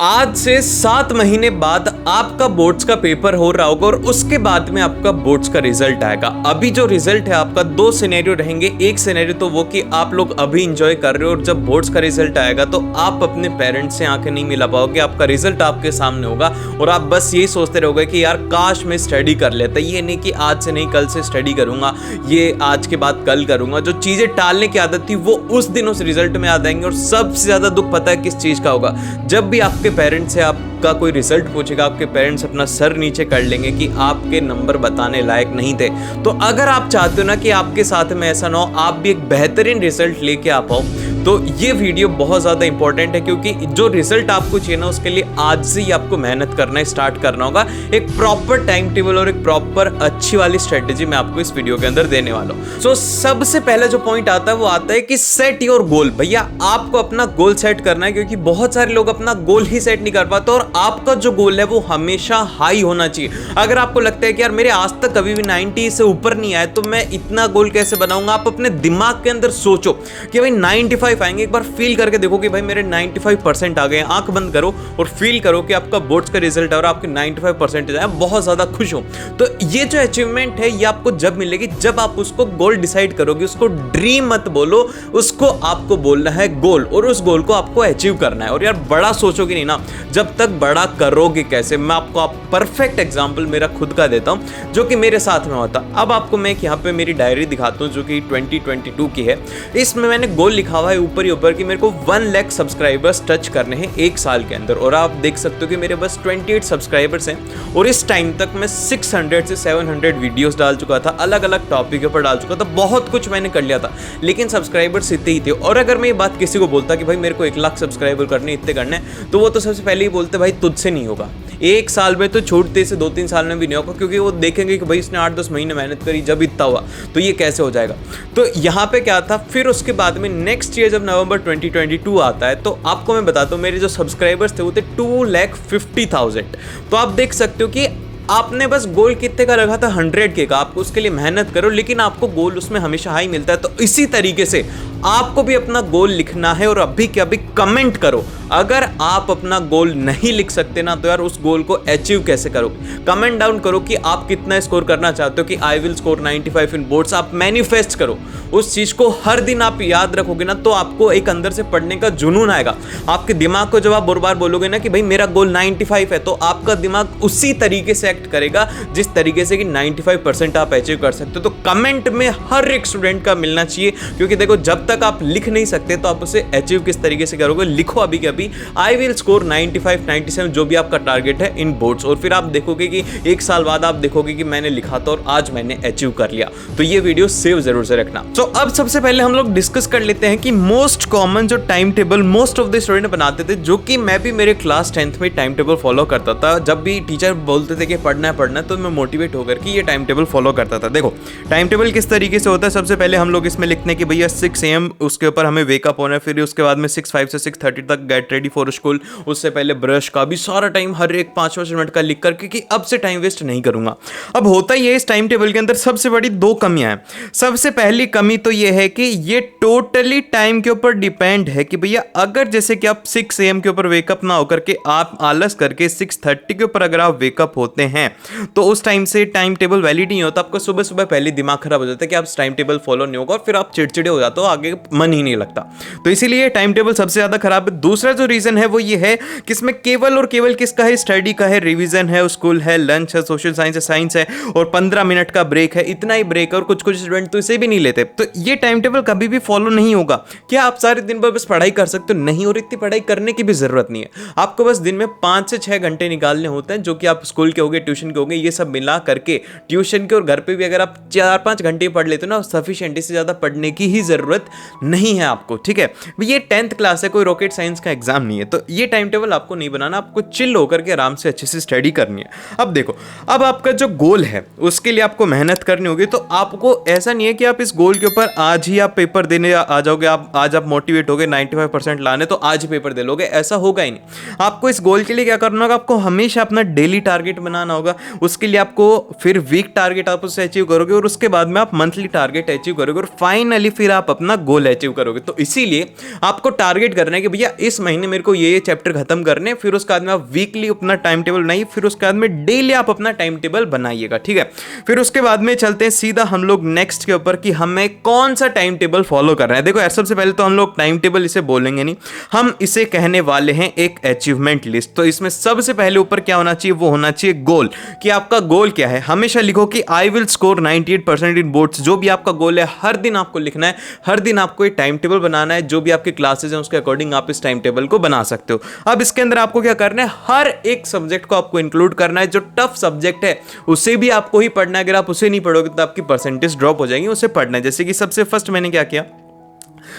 आज से 7 महीने बाद आपका बोर्ड्स का पेपर हो रहा होगा और उसके बाद में आपका बोर्ड्स का रिजल्ट आएगा। अभी जो रिजल्ट है आपका दो सिनेरियो रहेंगे। एक सिनेरियो तो वो कि आप लोग अभी इंजॉय कर रहे हो और जब बोर्ड्स का रिजल्ट आएगा तो आप अपने पेरेंट्स से आंखें नहीं मिला पाओगे। आपका रिजल्ट आपके सामने होगा और आप बस यही सोचते रहोगे कि यार काश मैं स्टडी कर लेता। ये नहीं कि आज से नहीं कल से स्टडी करूंगा, ये आज के बाद कल करूंगा। जो चीजें टालने की आदत थी वो उस दिन उस रिजल्ट में आ जाएंगे। और सबसे ज्यादा दुख पता है किस चीज का होगा? जब भी आपके पेरेंट्स से आपका कोई रिजल्ट पूछेगा, आपके पेरेंट्स अपना सर नीचे कर लेंगे कि आपके नंबर बताने लायक नहीं थे। तो अगर आप चाहते हो ना कि आपके साथ में ऐसा ना हो, आप भी एक बेहतरीन रिजल्ट लेके आ पाओ, तो ये वीडियो बहुत ज़्यादा इंपॉर्टेंट है। क्योंकि जो रिजल्ट आपको चाहिए ना उसके लिए आज से ही आपको मेहनत करना स्टार्ट करना होगा। एक प्रॉपर टाइम टेबल और एक प्रॉपर अच्छी वाली स्ट्रेटेजी मैं आपको इस वीडियो के अंदर देने वाला हूँ। सो सबसे पहले जो पॉइंट आता है वो आता है कि सेट योर गोल। भैया आपको अपना गोल सेट करना है, क्योंकि बहुत सारे लोग अपना गोल ही सेट नहीं कर पाते। और आपका जो गोल है वो हमेशा हाई होना चाहिए। अगर आपको लगता है कि यार मेरे आज तक कभी भी 90 से ऊपर नहीं आए तो मैं इतना गोल कैसे बनाऊंगा, आप अपने दिमाग के अंदर सोचो कि भाई 95 आएंगे। एक बार फील करके देखो कि भाई मेरे 95% आ गए। आंख बंद करो और फील करो कि आपका बोर्ड्स का रिजल्ट है और आपके 95% आए, बहुत ज्यादा खुश हो। तो ये जो अचीवमेंट है ये आपको जब मिलेगी जब आप उसको गोल डिसाइड करोगे। उसको ड्रीम मत बोलो, उसको आपको बोलना है गोल, और उस गोल को आपको अचीव करना है। और यार बड़ा सोचोगे नहीं ना, जब तक बड़ा करोगे कैसे? मैं आपको परफेक्ट एग्जांपल मेरा खुद का देता हूं जो कि मेरे साथ में होता। अब आपको मैं यहाँ पे मेरी डायरी दिखाता हूं जो कि 2022 की है। इसमें मैंने गोल लिखा हुआ है ऊपर ही ऊपर कि मेरे को 1 लाख सब्सक्राइबर्स टच करने हैं 1 साल के अंदर। और आप देख सकते हो कि मेरे बस 28 सब्सक्राइबर्स हैं और इस टाइम तक मैं 600 से 700 वीडियोस डाल चुका था, अलग अलग टॉपिक के ऊपर डाल चुका था, बहुत कुछ मैंने कर लिया था। लेकिन सब्सक्राइबर्स इतने ही थे। और अगर मैं ये बात किसी को बोलता कि भाई मेरे को 1 लाख सब्सक्राइबर करने इतने करने, तो वो तो सबसे पहले ही बोलते भाई तुझसे नहीं होगा। 1 साल में तो छूटते से 2-3 साल में भी नहीं होगा, क्योंकि वो देखेंगे कि भाई इसने 8-10 महीने मेहनत करी, जब इतना हुआ तो ये कैसे हो जाएगा। तो यहाँ पे क्या था, फिर उसके बाद में नेक्स्ट ईयर जब नवंबर 2022 आता है तो आपको मैं बताता हूँ मेरे जो सब्सक्राइबर्स थे वो थे 2,50,000। तो आप देख सकते हो कि आपने बस गोल कितने का रखा था, 100K का। आप उसके लिए मेहनत करो लेकिन आपको गोल उसमें हमेशा हाई मिलता है। तो इसी तरीके से आपको भी अपना गोल लिखना है और अभी के अभी कमेंट करो। अगर आप अपना गोल नहीं लिख सकते ना तो यार उस गोल को अचीव कैसे करोगे? कमेंट डाउन करो कि आप कितना स्कोर करना चाहते हो, कि I will score 95 in boards. आप मैनिफेस्ट करो उस चीज को। हर दिन आप याद रखोगे ना तो आपको एक अंदर से पढ़ने का जुनून आएगा। आपके दिमाग को जब आप बार बार बोलोगे ना कि भाई मेरा गोल 95 है, तो आपका दिमाग उसी तरीके से एक्ट करेगा जिस तरीके से कि 95% आप अचीव कर सकते हो। तो कमेंट में हर एक स्टूडेंट का मिलना चाहिए, क्योंकि देखो जब तक आप लिख नहीं सकते तो आप उसे अचीव किस तरीके से करोगे? लिखो अभी के अभी आई विल स्कोर 95, 97 जो भी आपका टारगेट है इन बोर्ड्स। और फिर आप देखोगे कि 1 साल बाद आप देखोगे कि मैंने लिखा था और आज मैंने अचीव कर लिया। तो ये वीडियो सेव जरूर से रखना। तो अब सबसे पहले हम लोग डिस्कस कर लेते हैं कि मोस्ट कॉमन जो time table most of the student बनाते थे, जो कि मैं भी मेरे क्लास 10th में टाइम टेबल फॉलो करता था। जब भी टीचर बोलते थे कि पढ़ना है तो मैं मोटिवेट होकर के ये टाइम टेबल फॉलो करता था। देखो टाइम टेबल किस तरीके से होता है। सबसे पहले हम लोग इसमें लिखते हैं कि भैया 6 AM उसके ऊपर हमें वेकअप होना है। फिर उसके बाद में 6:05 से 6:30 तक गेट रेडी फॉर स्कूल। उससे पहले ब्रश का भी सारा टाइम हर एक 5-5 मिनट का लिख करके कि अब से टाइम वेस्ट नहीं करूंगा। अब होता ही है इस टाइम टेबल के अंदर सबसे बड़ी 2 कमियां हैं। सबसे पहली कमी तो ये है कि ये टोटली टाइम के ऊपर डिपेंड है कि भैया अगर जैसे कि आप 6 AM के ऊपर वेकअप ना होकर के आप आलस करके 6:30 के ऊपर अगर आप वेकअप होते हैं तो उस टाइम से टाइम टेबल वैलिड नहीं होता। आपको सुबह सुबह पहले दिमाग खराब हो जाता है कि आप टाइम टेबल फॉलो नहीं होगा और फिर आप चिड़चिड़े हो जाते हो, आगे मन ही नहीं लगता। तो इसीलिए टाइम टेबल सबसे ज्यादा खराब है। दूसरा जो रीजन है वो ये है कि इसमें केवल और केवल किसका है? स्टडी का है, रिवीजन है, स्कूल है, लंच है, सोशल साइंस है और 15 मिनट का ब्रेक है। इतना ही ब्रेक है और कुछ स्टूडेंट तो इसे भी नहीं लेते। तो ये टाइम टेबल कभी भी फॉलो नहीं होगा। क्या आप सारे दिन भर बस पढ़ाई कर सकते हो? नहीं, और इतनी पढ़ाई करने की भी जरूरत नहीं है। आपको बस दिन में 5 से 6 घंटे निकालने होते हैं, जो कि आप स्कूल के होगे, ट्यूशन के होगे, ये सब मिला करके ट्यूशन के और घर पे भी अगर आप 4-5 घंटे पढ़ लेते हो ना, सफिशिएंट। इससे ज्यादा पढ़ने की ही जरूरत नहीं है आपको, ठीक है? ये 10th क्लास है, कोई रॉकेट साइंस का एग्जाम नहीं है। तो ये टाइम टेबल आपको नहीं बनाना, आपको चिल होकर के आराम से अच्छे से स्टडी करनी है। अब देखो, अब आपका जो गोल है उसके लिए आपको मेहनत करनी होगी। तो आपको ऐसा नहीं है कि आप इस गोल के ऊपर आज ही आप पेपर देने आ जाओगे। आज आप मोटिवेट हो गए 95% लाने तो आज ही पेपर दे लोगे, ऐसा होगा ही नहीं। आपको इस गोल के लिए क्या करना होगा? आपको हमेशा अपना डेली टारगेट बनाना होगा। उसके लिए आपको फिर वीक टारगेट आप उससे अचीव करोगे और उसके बाद में आप मंथली टारगेट अचीव करोगे और फाइनली फिर आप अपना गोल अचीव करोगे। तो इसीलिए आपको टारगेट करना है कि भैया इस महीने मेरे को ये चैप्टर खत्म करने, फिर उसके बाद में आप वीकली अपना टाइम टेबल बनाइए, फिर उसके बाद में डेली आप अपना टाइम टेबल बनाइएगा, ठीक है। फिर उसके बाद में चलते हैं सीधा हम लोग नेक्स्ट के ऊपर कि हमें कौन सा टाइम टेबल फॉलो करना है। देखो यार, सबसे पहले तो हम लोग टाइम टेबल इसे बोलेंगे नहीं, हम इसे कहने वाले हैं एक अचीवमेंट लिस्ट। तो इसमें सबसे पहले ऊपर क्या होना चाहिए, वो होना चाहिए गोल, कि आपका गोल क्या है। हमेशा लिखो कि I will score 98% in boards. जो भी आपका गोल है हर दिन आपको लिखना है, हर दिन आपको एक टाइम टेबल बनाना है, जो भी आपके क्लासेस हैं उसके अकॉर्डिंग आप इस टाइम टेबल को बना सकते हो। अब इसके अंदर आपको क्या करना है, हर एक सब्जेक्ट को आपको इंक्लूड करना है। जो टफ सब्जेक्ट है उसे भी आपको ही पढ़ना है, अगर आप उसे नहीं पढ़ोगे तो आपकी परसेंटेज ड्रॉप हो जाएगी, उसे पढ़ना है। जैसे कि सबसे फर्स्ट मैंने क्या किया,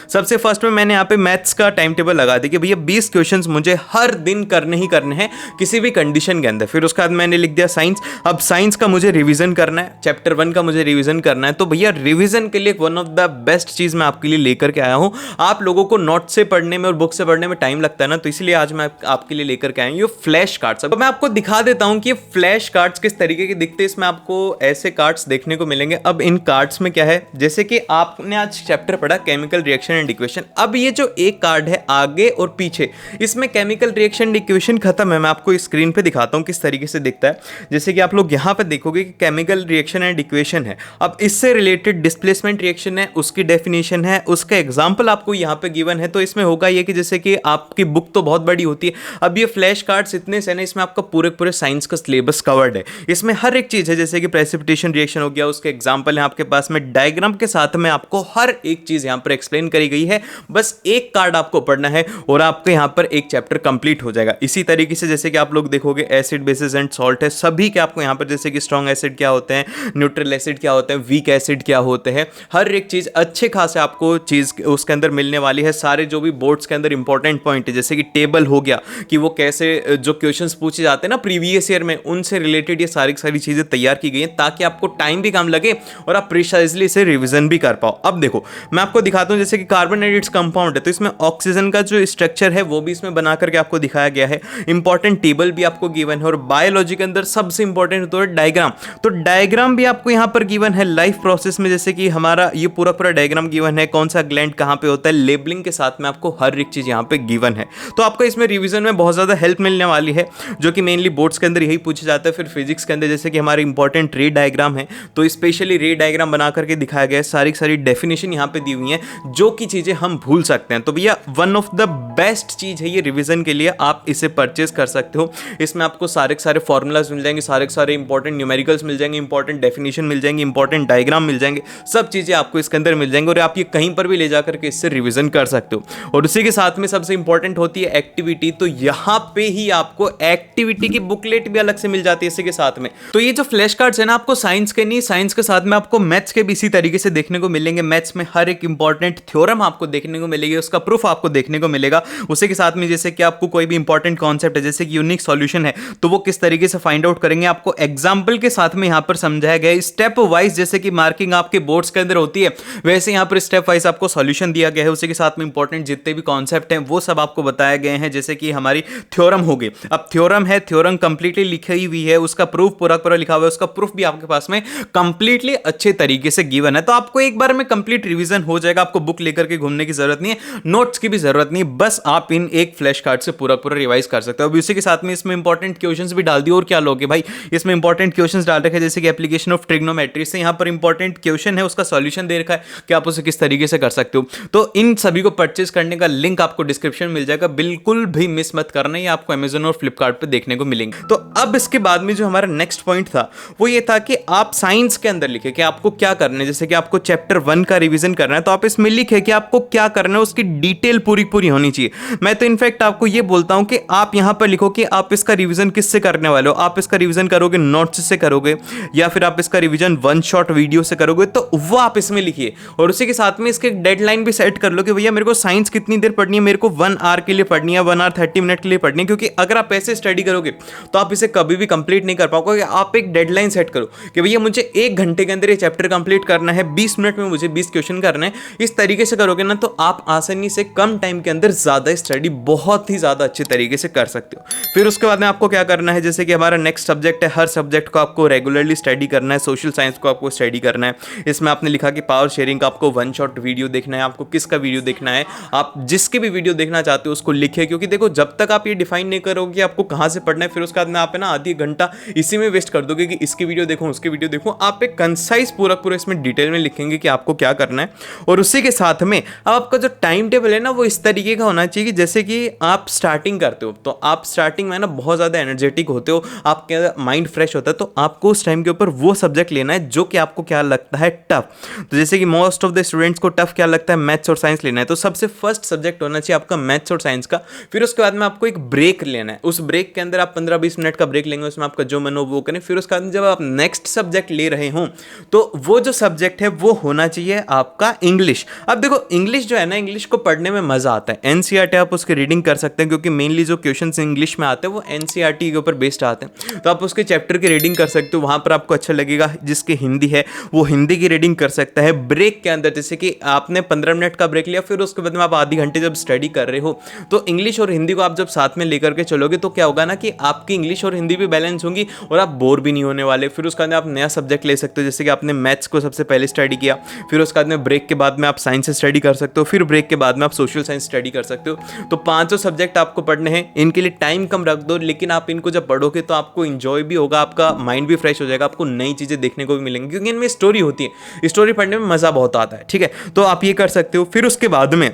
सबसे फर्स्ट में मैंने यहाँ पे मैथ्स का टाइम टेबल लगा दिया कि भैया 20 क्वेश्चंस मुझे हर दिन करने ही करने हैं किसी भी कंडीशन के अंदर। फिर उसके बाद मैंने लिख दिया साइंस। अब साइंस का मुझे रिवीजन करना है, चैप्टर 1 का मुझे रिवीजन करना है। तो भैया रिवीजन के लिए वन ऑफ द बेस्ट चीज मैं आपके लिए लेकर के आया हूँ। आप लोगों को नोट से पढ़ने में और बुक से पढ़ने में टाइम लगता है ना, तो इसलिए आज मैं आपके लिए लेकर के आया हूँ ये फ्लैश कार्ड्स। अब मैं आपको दिखा देता हूँ कि ये फ्लैश कार्ड्स किस तरीके के दिखते हैं। इसमें आपको ऐसे कार्ड्स देखने को मिलेंगे। अब इन कार्ड्स में क्या है, जैसे कि आपने आज चैप्टर पढ़ा केमिकल रिएक्शन एंड इक्वेशन। अब ये जो एक कार्ड है आगे और पीछे, इसमें केमिकल रिएक्शन इक्वेशन खत्म है। मैं आपको स्क्रीन पे दिखाता हूं किस तरीके से दिखता है। जैसे कि आप लोग यहां पे देखोगे कि केमिकल रिएक्शन एंड इक्वेशन है। अब इससे रिलेटेड डिस्प्लेसमेंट रिएक्शन है, उसकी डेफिनेशन है, उसका एग्जांपल आपको यहां पे गिवन है। तो इसमें होगा ये कि जैसे कि आपकी बुक तो बहुत बड़ी होती है, अब ये फ्लैश कार्ड्स इतने से ना, इसमें आपका पूरे साइंस का सिलेबस कवर्ड है। इसमें हर एक चीज है, जैसे कि प्रेसिपिटेशन रिएक्शन हो गया, उसके एग्जाम्पल है आपके पास में, डायग्राम के साथ में आपको हर एक चीज यहां पर एक्सप्लेन करी गई है। बस एक कार्ड आपको पढ़ना है और आपके यहां पर एक चैप्टर कंप्लीट हो जाएगा। इसी तरीके से जैसे कि आप लोग देखोगे एसिड बेसिस एंड सॉल्ट है, सभी के आपको यहां पर, जैसे कि स्ट्रॉन्ग एसिड क्या होते हैं, न्यूट्रल एसिड क्या होते हैं, वीक एसिड क्या होते हैं, हर एक चीज अच्छे खासे आपको चीज उसके अंदर मिलने वाली है। सारे जो भी बोर्ड्स के अंदर इंपॉर्टेंट पॉइंट है, जैसे कि टेबल हो गया कि वो कैसे जो क्वेश्चंस पूछे जाते हैं ना प्रीवियस ईयर में, उनसे रिलेटेड ये सारी चीजें तैयार की गई हैं ताकि आपको टाइम भी कम लगे और आप प्रिसाइजली इसे रिवीजन भी कर पाओ। अब देखो मैं आपको दिखाता हूं, जैसे कि कार्बन एंड इट्स कंपाउंड है, तो इसमें ऑक्सीजन का जो स्ट्रक्चर है वो भी इसमें बना करके आपको दिखाया गया है। इंपॉर्टेंट टेबल भी आपको गिवन है और बायोलॉजी के अंदर सबसे इंपॉर्टेंट होता है डायग्राम। तो डायग्राम भी आपको यहां पर गिवन है लाइफ प्रोसेस में, जैसे कि हमारा ये पूरा डायग्राम गिवन है, कौन सा ग्लैंड कहां पे होता है, लेबलिंग के साथ में आपको हर एक चीज यहां पे गिवन है। तो आपको इसमें रिवीजन में बहुत ज्यादा हेल्प मिलने वाली है, जो कि मेनली बोर्ड्स के अंदर यही पूछा जाता है। फिर फिजिक्स के अंदर जैसे कि हमारे इंपॉर्टेंट रे डायग्राम है, तो स्पेशली रे डायग्राम बना करके दिखाया गया है, सारी डेफिनेशन यहां पे दी हुई है, जो कि चीजें हम भूल सकते हैं। तो भैया वन ऑफ द बेस्ट चीज है ये रिवीजन के लिए, आप इसे परचेज कर सकते हो। इसमें आपको सारे फॉर्मूलाज मिल जाएंगे, सारे इंपॉर्टेंट न्यूमेरिकल्स मिल जाएंगे, इंपॉर्टेंट डेफिनेशन मिल जाएंगे, इंपॉर्टेंट डायग्राम मिल जाएंगे, सब चीजें आपको इसके अंदर मिल जाएंगे और आप ये कहीं पर भी ले जाकर के इससे रिवीजन कर सकते हो। और उसी के साथ में सबसे इंपॉर्टेंट होती है एक्टिविटी, तो यहां पे ही आपको एक्टिविटी की बुकलेट भी अलग से मिल जाती है इसी के साथ में। तो ये जो फ्लैश कार्ड्स है ना, आपको साइंस के नहीं, साइंस के साथ में आपको मैथ्स के भी इसी तरीके से देखने को मिलेंगे। मैथ्स में हर एक इंपॉर्टेंट थ्योरम आपको देखने को मिलेगी, उसका प्रूफ आपको देखने को मिलेगा। उसी के साथ में जैसे कि आपको कोई भी इंपॉर्टेंट कॉन्सेप्ट है, जैसे कि यूनिक सॉल्यूशन है, तो वो किस तरीके से फाइंड आउट करेंगे, आपको एग्जांपल के साथ में यहां पर समझाया गया है स्टेप वाइज। जैसे कि मार्किंग आपके बोर्ड्स के अंदर होती है, वैसे यहां पर स्टेप वाइज आपको सॉल्यूशन दिया गया है। उसी के साथ में इंपॉर्टेंट जितने भी कॉन्सेप्ट हैं वो सब आपको बताए गए हैं। जैसे कि हमारी थ्योरम हो गई, अब थ्योरम है, थ्योरम कंप्लीटली लिखी हुई है, उसका प्रूफ पूरा लिखा हुआ है, उसका प्रूफ भी आपके पास में कंप्लीटली अच्छे तरीके से गिवन है। तो आपको एक बार में कंप्लीट रिवीजन हो जाएगा, आपको बुक लेकर के घूमने की जरूरत नहीं है, नोट्स की भी जरूरत नहीं, बस आप इन एक फ्लैश कार्ड से पूरा रिवाइज कर सकते हो। अब उसी के साथ में इसमें इंपॉर्टेंट क्वेश्चंस भी डाल दिए, और क्या लोगे भाई, इसमें इंपॉर्टेंट क्वेश्चंस डाल रखे हैं, जैसे कि एप्लीकेशन ऑफ ट्रिग्नोमेट्री से यहां पर इंपॉर्टेंट क्वेश्चन है, उसका सॉल्यूशन दे रखा है कि आप उसे किस तरीके से कर सकते हो। तो इन सभी को परचेज करने का लिंक आपको डिस्क्रिप्शन में मिल जाएगा, बिल्कुल भी मिस मत करना, ये आपको अमेजन और फ्लिपकार्ट पे देखने को मिलेंगे। तो अब इसके बाद में जो हमारा नेक्स्ट पॉइंट था वो ये था कि आप साइंस के अंदर लिखे कि आपको क्या करना है। जैसे कि आपको चैप्टर 1 का रिवीजन करना है, तो आप इसमें लिखे कि आपको क्या करना है, उसकी डिटेल पूरी होनी चाहिए। मैं तो इनफैक्ट आपको ये बोलता हूं कि आप यहां पर लिखो कि आप इसका रिवीजन किससे करने वाले हो। आप इसका रिवीजन करोगे नोट्स से करोगे, या फिर आप इसका रिवीजन वन शॉट वीडियो से करोगे, तो वो आप इसमें लिखिए। और उसी के साथ में इसके डेडलाइन भी सेट कर लो कि भैया मेरे को साइंस कितनी देर पढ़नी है, मेरे को 1 आवर के लिए पढ़नी है, 1 आवर 30 मिनट के लिए पढ़नी है। क्योंकि अगर आप ऐसे स्टडी करोगे तो आप इसे कभी भी कंप्लीट नहीं कर पाओगे। आप एक डेडलाइन सेट करो कि भैया मुझे 1 घंटे के अंदर ये चैप्टर कंप्लीट करना है, 20 मिनट में मुझे 20 क्वेश्चन करने हैं। इस तरीके से करोगे ना तो आप आसानी से कम टाइम के अंदर ज़्यादा स्टडी बहुत ही ज़्यादा अच्छे तरीके से कर सकते हो। फिर उसके बाद में आपको क्या करना है, जैसे कि हमारा नेक्स्ट सब्जेक्ट है, हर सब्जेक्ट को आपको रेगुलरली स्टडी करना है। सोशल साइंस को आपको स्टडी करना है। इसमें आपने लिखा कि पावर शेयरिंग का आपको 1 शॉट वीडियो देखना है। आपको किसका वीडियो देखना है, आप जिसके भी वीडियो देखना चाहते हो उसको लिखे, क्योंकि देखो जब तक आप ये डिफाइन नहीं करोगे कि आपको कहाँ से पढ़ना है, फिर उसके बाद में आप है ना आधी घंटा इसी में वेस्ट कर दोगे कि इसकी वीडियो देखो उसकी वीडियो देखो। आप एक कंसाइज पूरा इसमें डिटेल में लिखेंगे कि आपको क्या करना है। और उसी के साथ में अब आपका जो टाइम टेबल है ना वो इस तरीके का होना चाहिए कि जैसे कि आप स्टार्टिंग करते हो तो आप स्टार्टिंग में ना बहुत ज़्यादा एनर्जेटिक होते हो, आपका माइंड फ्रेश होता है, तो आपको उस टाइम के ऊपर वो सब्जेक्ट लेना है जो कि आपको क्या लगता है टफ। तो जैसे कि मोस्ट ऑफ द स्टूडेंट्स को टफ क्या लगता है, मैथ्स और साइंस लेना है, तो सबसे फर्स्ट सब्जेक्ट होना चाहिए आपका मैथ्स और साइंस का। फिर उसके बाद में आपको एक ब्रेक लेना है, उस ब्रेक के अंदर आप 15-20 मिनट का ब्रेक लेंगे, उसमें आपका जो मन हो वो करें। फिर उसके बाद जब आप नेक्स्ट सब्जेक्ट ले रहे हो तो वो जो सब्जेक्ट है वो होना चाहिए आपका इंग्लिश। अब देखो इंग्लिश जो है ना, इंग्लिश को पढ़ने में मजा आता है। एनसीईआरटी आप उसकी रीडिंग कर सकते हैं क्योंकि मेनली जो क्वेश्चंस इंग्लिश में आते हैं वो एनसीईआरटी के ऊपर बेस्ड आते हैं, तो आप उसके चैप्टर की रीडिंग कर सकते हो, वहां पर आपको अच्छा लगेगा। जिसकी हिंदी है वो हिंदी की रीडिंग कर सकता है ब्रेक के अंदर। जैसे कि आपने 15 मिनट का ब्रेक लिया, फिर उसके बाद में आप आधी घंटे जब स्टडी कर रहे हो तो इंग्लिश और हिंदी को आप जब साथ में लेकर के चलोगे तो क्या होगा ना कि आपकी इंग्लिश और हिंदी भी बैलेंस होंगी और आप बोर भी नहीं होने वाले। फिर उसके बाद आप नया सब्जेक्ट ले सकते हो, जैसे कि आपने मैथ्स को सबसे पहले स्टडी किया, फिर उसके बाद में ब्रेक के बाद में आप साइंस से स्टडी कर सकते हो, फिर ब्रेक के बाद में आप सोशल साइंस स्टडी कर सकते हो। तो 5 सब्जेक्ट आपको पढ़ने हैं, इनके लिए टाइम कम रख दो, लेकिन आप इनको जब पढ़ोगे तो आपको इंजॉय भी होगा, आपका माइंड भी फ्रेश हो जाएगा, आपको नई चीज़ें देखने को भी मिलेंगी क्योंकि इनमें स्टोरी होती है। स्टोरी पढ़ने में मज़ा बहुत आता है, ठीक है, तो आप ये कर सकते हो। फिर उसके बाद में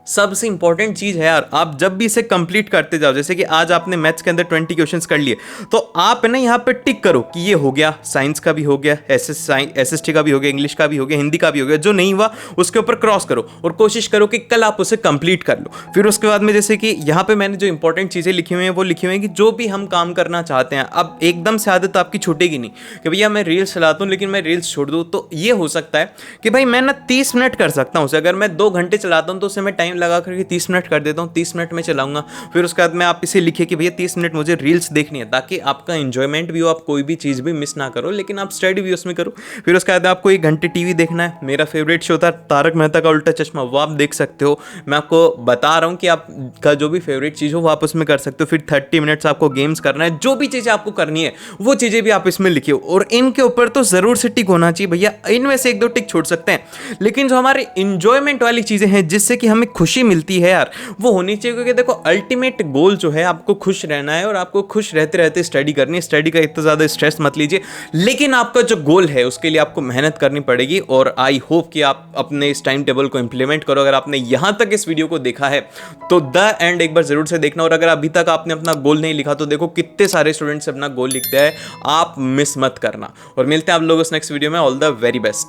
सबसे इंपॉर्टेंट चीज़ है यार, आप जब भी इसे कंप्लीट करते जाओ, जैसे कि आज आपने मैथ्स के अंदर 20 क्वेश्चंस कर लिए, तो आप है ना यहाँ पे टिक करो कि ये हो गया, साइंस का भी हो गया, एसएसटी का भी हो गया, इंग्लिश का भी हो गया, हिंदी का भी हो गया। जो नहीं हुआ उसके ऊपर क्रॉस करो और कोशिश करो कि कल आप उसे कंप्लीट कर लो। फिर उसके बाद में जैसे कि यहाँ पे मैंने जो इंपॉर्टेंट चीज़ें लिखी हुई हैं वो लिखी हुई हैं कि जो भी हम काम करना चाहते हैं, अब एकदम से आदत आपकी छूटेगी नहीं कि भैया मैं रील्स चलाता हूँ लेकिन मैं रील्स छोड़ दूँ। तो ये हो सकता है कि भाई मैं ना 30 मिनट कर सकता हूँ उसे, अगर मैं 2 घंटे चलाता हूँ तो उसे मैं टाइम लगा करके 30 मिनट कर देता हूँ, 30 मिनट में चलाऊंगा। फिर उसके बाद में आप इसे लिखिए कि भैया 30 मिनट मुझे रील्स देखनी है, ताकि आपका एंजॉयमेंट भी हो, आप कोई भी चीज़ भी मिस ना करो, लेकिन आप स्टडी भी उसमें करो। फिर उसके बाद आपको 1 घंटे टीवी देखना है। मेरा फेवरेट शो था तारक मेहता का उल्टा चश्मा, वो आप देख सकते हो। मैं आपको बता रहा हूँ कि आपका जो भी फेवरेट चीज़ हो वो आप उसमें कर सकते हो। फिर 30 मिनट्स आपको गेम्स करना है, जो भी चीज़ें आपको करनी है वो चीज़ें भी आप इसमें लिखिए। और इनके ऊपर तो ज़रूर से टिक होना चाहिए भैया, इनमें से 1-2 टिक छोड़ सकते हैं, लेकिन जो हमारे इंजॉयमेंट वाली चीज़ें हैं जिससे कि हमें खुशी मिलती है यार, वो होनी चाहिए। क्योंकि देखो अल्टीमेट गोल जो है आपको खुश रहना है और आपको खुश रहते रहते स्टडी करनी है। स्टडी का इतना ज़्यादा स्ट्रेस मत लीजिए, लेकिन आपका जो गोल है उसके लिए आपको मेहनत करनी पड़ेगी। और आई होप कि आप अपने इस टाइम टेबल को इंप्लीमेंट करो। अगर आपने यहाँ तक इस वीडियो को देखा है तो द एंड एक बार जरूर से देखना। और अगर अभी तक आपने अपना गोल नहीं लिखा तो देखो कितने सारे स्टूडेंट्स अपना गोल लिख दिया है, आप मिस मत करना। और मिलते हैं आप लोगों से नेक्स्ट वीडियो में। All the very best.